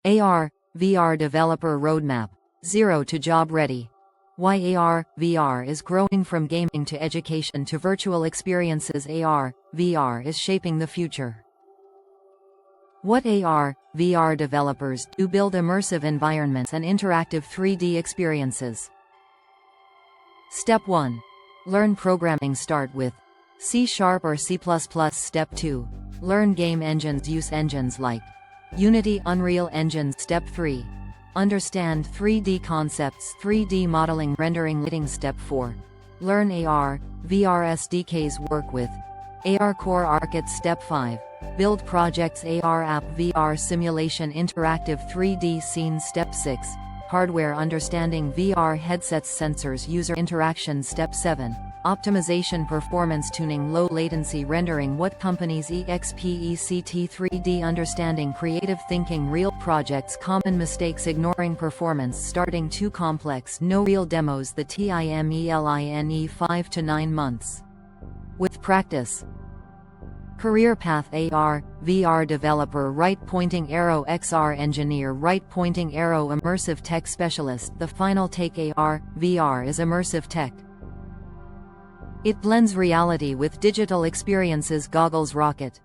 AR, VR developer roadmap, 0 to job ready. Why AR, VR is growing from gaming to education to virtual experiences. AR, VR is shaping the future. What AR, VR developers do: build immersive environments and interactive 3D experiences. Step 1. Learn programming. Start with C# or C++. Step 2. Learn game engines. Use engines like Unity, Unreal Engine. Step 3. Understand 3D concepts, 3D modeling, rendering, lighting. Step 4. Learn AR, VR SDKs. Work with ARCore, ARKit. Step 5. Build projects. AR app, VR simulation, interactive 3D scenes. Step 6. Hardware understanding, VR headsets, sensors, user interaction. Step 7. Optimization, performance tuning, low latency rendering. What companies? EXPECT 3D understanding, creative thinking, real projects, common mistakes, ignoring performance, starting too complex, no real demos. The timeline 5 to 9 months. With practice. Career path: AR, VR developer, right pointing arrow; XR engineer, right pointing arrow; immersive tech specialist. The final take: AR, VR is immersive tech. It blends reality with digital experiences. Goggles rocket.